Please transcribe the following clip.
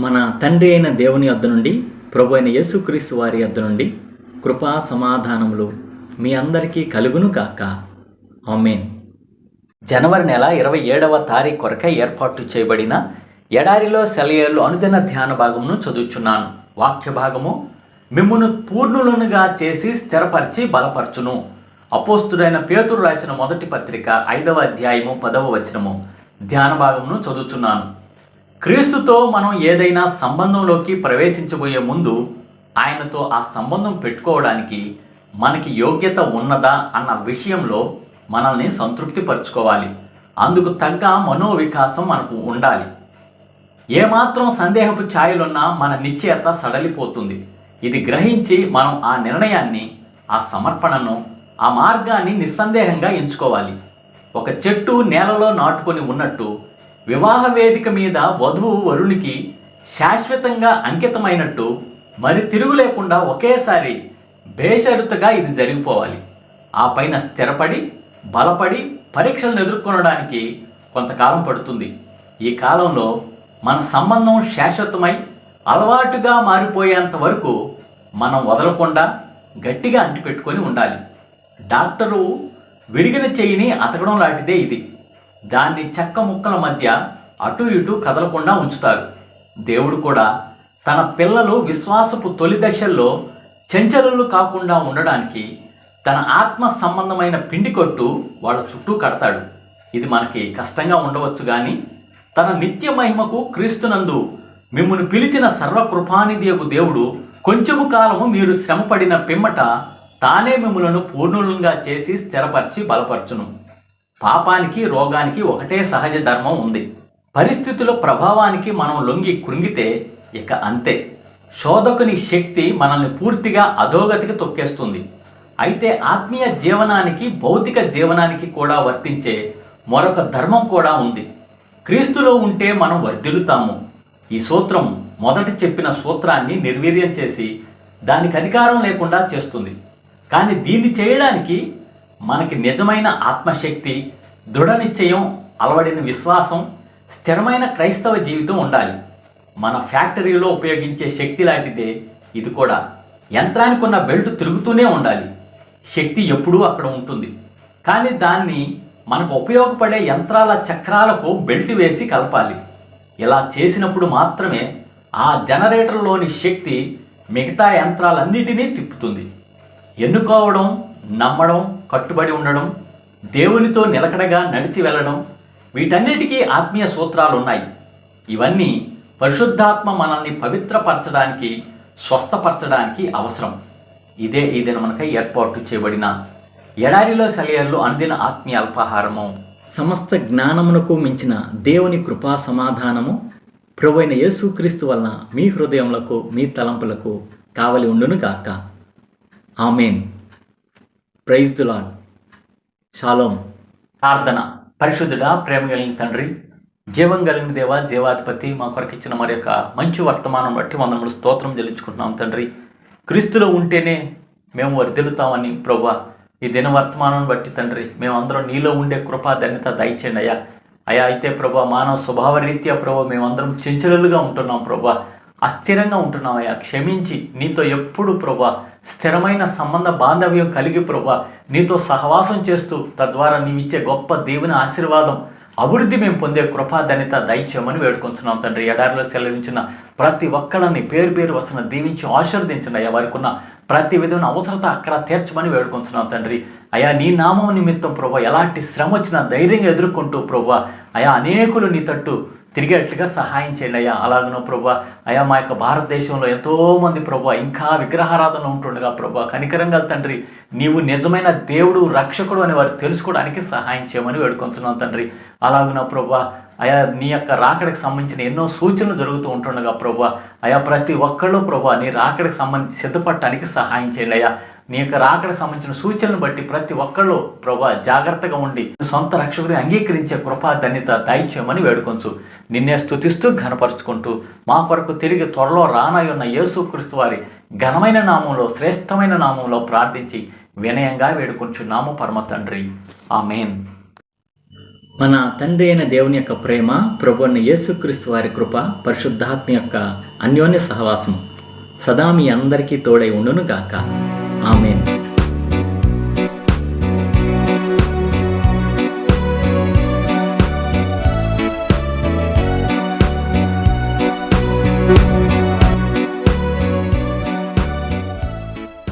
మన తండ్రి అయిన దేవుని యొద్ద నుండి, ప్రభు అయిన యేసుక్రీస్తు వారి యొద్ద నుండి కృపా సమాధానములు మీ అందరికీ కలుగును కాక. ఆమేన్. జనవరి నెల 27వ తారీఖు కొరకై ఏర్పాటు చేయబడిన ఎడారిలో సెలయేర్లు అనుదిన ధ్యాన భాగమును చదువుచున్నాను. వాక్య భాగము: మిమ్మును పూర్ణులనుగా చేసి స్థిరపరిచి బలపరచును. అపోస్తుడైన పేతురు రాసిన మొదటి పత్రిక 5వ అధ్యాయము 10వ వచనము. ధ్యాన భాగమును చదువుచున్నాను. క్రీస్తుతో మనం ఏదైనా సంబంధంలోకి ప్రవేశించబోయే ముందు ఆయనతో ఆ సంబంధం పెట్టుకోవడానికి మనకి యోగ్యత ఉన్నదా అన్న విషయంలో మనల్ని సంతృప్తిపరచుకోవాలి. అందుకు తగ్గ మనోవికాసం మనకు ఉండాలి. ఏమాత్రం సందేహపు ఛాయలున్నా మన నిశ్చయత సడలిపోతుంది. ఇది గ్రహించి మనం ఆ నిర్ణయాన్ని, ఆ సమర్పణను, ఆ మార్గాన్ని నిస్సందేహంగా ఎంచుకోవాలి. ఒక చెట్టు నేలలో నాటుకొని ఉన్నట్టు వివాహ వేదిక మీద వధువు వరునికి శాశ్వతంగా అంకితమైనట్టు మరి తిరుగు లేకుండా ఒకేసారి బేషరతుగా ఇది జరిగిపోవాలి. ఆ పైన స్థిరపడి బలపడి పరీక్షలను ఎదుర్కొనడానికి కొంతకాలం పడుతుంది. ఈ కాలంలో మన సంబంధం శాశ్వతమై అలవాటుగా మారిపోయేంత వరకు మనం వదలకుండా గట్టిగా అంటిపెట్టుకొని ఉండాలి. డాక్టరు విరిగిన చెయ్యిని అతకడం లాంటిదే ఇది. దాన్ని చెక్క ముక్కల మధ్య అటు ఇటు కదలకుండా ఉంచుతారు. దేవుడు కూడా తన పిల్లలు విశ్వాసపు తొలి దశల్లో చంచలులు కాకుండా ఉండడానికి తన ఆత్మ సంబంధమైన పిండి కొట్టు వాళ్ళ చుట్టూ కడతాడు. ఇది మనకి కష్టంగా ఉండవచ్చు, కానీ తన నిత్య మహిమకు క్రీస్తునందు మిమ్మును పిలిచిన సర్వకృపానిధియగు దేవుడు కొంచెము కాలము మీరు శ్రమపడిన పిమ్మట తానే మిమ్ములను పూర్ణులుగా చేసి స్థిరపరిచి బలపరచును. పాపానికి రోగానికి ఒకటే సహజ ధర్మం ఉంది. పరిస్థితుల ప్రభావానికి మనం లొంగి కృంగితే ఇక అంతే. శోధకుని శక్తి మనల్ని పూర్తిగా అధోగతికి తొక్కేస్తుంది. అయితే ఆత్మీయ జీవనానికి, భౌతిక జీవనానికి కూడా వర్తించే మరొక ధర్మం కూడా ఉంది. క్రీస్తులో ఉంటే మనం వర్ధిల్లుతాము. ఈ సూత్రం మొదట చెప్పిన సూత్రాన్ని నిర్వీర్యం చేసి దానికి అధికారం లేకుండా చేస్తుంది. కానీ దీన్ని చేయడానికి మనకి నిజమైన ఆత్మశక్తి, దృఢ నిశ్చయం, అలవడిన విశ్వాసం, స్థిరమైన క్రైస్తవ జీవితం ఉండాలి. మన ఫ్యాక్టరీలో ఉపయోగించే శక్తి లాంటిదే ఇది కూడా. యంత్రానికి ఉన్న బెల్ట్ తిరుగుతూనే ఉండాలి. శక్తి ఎప్పుడూ అక్కడ ఉంటుంది. కానీ దాన్ని మనకు ఉపయోగపడే యంత్రాల చక్రాలకు బెల్ట్ వేసి కలపాలి. ఇలా చేసినప్పుడు మాత్రమే ఆ జనరేటర్లోని శక్తి మిగతా యంత్రాలన్నిటినీ తిప్పుతుంది. ఎన్నుకోవడం, నమ్మడం, కట్టుబడి ఉండడం, దేవునితో నిలకడగా నడిచి వెళ్ళడం, వీటన్నిటికీ ఆత్మీయ సూత్రాలు ఉన్నాయి. ఇవన్నీ పరిశుద్ధాత్మ మనల్ని పవిత్రపరచడానికి, స్వస్థపరచడానికి అవసరం. ఇదే ఈ దిన మనకై ఏర్పాటు చేయబడిన ఎడారిలో సెలయేర్లు అనుదిన ఆత్మీయ అల్పాహారము. సమస్త జ్ఞానమునకు మించిన దేవుని కృపా సమాధానము ప్రభువైన యేసుక్రీస్తు వలన మీ హృదయములకు, మీ తలంపులకు కావలి ఉండును గాక. ఆమేన్. Praise the Lord. షాలోమ్. ప్రార్థన. పరిశుద్ధుడా, ప్రేమ కలిగిన తండ్రి, జీవం కలిగిన దేవ, జీవాధిపతి, మా కొరకు ఇచ్చిన మరి యొక్క మంచి వర్తమానం బట్టి వందనములు స్తోత్రం చెల్లించుకుంటున్నాం తండ్రి. క్రీస్తులో ఉంటేనే మేము వర్ధిల్లుతామని ప్రభువా, ఈ దిన వర్తమానం బట్టి తండ్రి మేమందరం నీలో ఉండే కృపా ధన్యత దయచేయండి అయ్యా. అయ్యా అయితే ప్రభువా, మానవ స్వభావ రీత్యా ప్రభువా మేమందరం చంచలులుగా ఉంటున్నాం ప్రభువా, అస్థిరంగా ఉంటున్నాం అయ్యా. క్షమించి నీతో ఎప్పుడు ప్రభువా స్థిరమైన సంబంధ బాంధవ్యం కలిగి ప్రభువా నీతో సహవాసం చేస్తూ తద్వారా నీవిచ్చే గొప్ప దేవుని ఆశీర్వాదం, అభివృద్ధి మేము పొందే కృపా ధన్యత దయచేయమని వేడుకొంచున్నాం తండ్రి. ఎడారిలో సెలవించిన ప్రతి ఒక్కళ్ళని పేరు పేరు వసన దీవించి ఆశీర్వదించండి అయ్యా. వారికి ఉన్న ప్రతి విధమైన అవసరత అక్కడ తీర్చమని వేడుకొంచున్నాం తండ్రి. అయా నీ నామం నిమిత్తం ప్రభా ఎలాంటి శ్రమ వచ్చినా ధైర్యంగా ఎదుర్కొంటూ ప్రభా అయా అనేకులు నీ తట్టు తిరిగేట్లుగా సహాయం చేయండి అయ్యా. అలాగనో ప్రభా అయా మా యొక్క భారతదేశంలో ఎంతోమంది ప్రభా ఇంకా విగ్రహారాధన ఉంటుండగా ప్రభా కనికరంగా తండ్రి నీవు నిజమైన దేవుడు, రక్షకుడు అని వారు తెలుసుకోవడానికి సహాయం చేయమని వేడుకొంటున్నాం తండ్రి. అలాగనో ప్రభా అయా నీ యొక్క రాకడికి సంబంధించిన ఎన్నో సూచనలు జరుగుతూ ఉంటుండగా ప్రభా అయా ప్రతి ఒక్కళ్ళు ప్రభా నీ రాకడికి సంబంధించి సిద్ధపడటానికి సహాయం చేయండి అయ్యా. నీ యొక్క రాకడికి సంబంధించిన సూచనలు బట్టి ప్రతి ఒక్కళ్ళు ప్రభా జాగ్రత్తగా ఉండి సొంత రక్షకుడిని అంగీకరించే కృపా ధన్యత దయచేయమని వేడుకొంచు. నిన్నే స్తుతిస్తూ ఘనపరుచుకుంటూ మా కొరకు తిరిగి త్వరలో రానయ్యున్న యేసుక్రీస్తు వారి ఘనమైన నామంలో, శ్రేష్టమైన నామంలో ప్రార్థించి వినయంగా వేడుకొంచున్నాము పరమ తండ్రి. ఆమేన్. మన తండ్రి అయిన దేవుని యొక్క ప్రేమ, ప్రభు అయిన యేసుక్రీస్తు వారి కృప, పరిశుద్ధాత్మ యొక్క అన్యోన్య సహవాసం సదా మీ అందరికీ తోడై ఉండును గాక. ఆమేన్.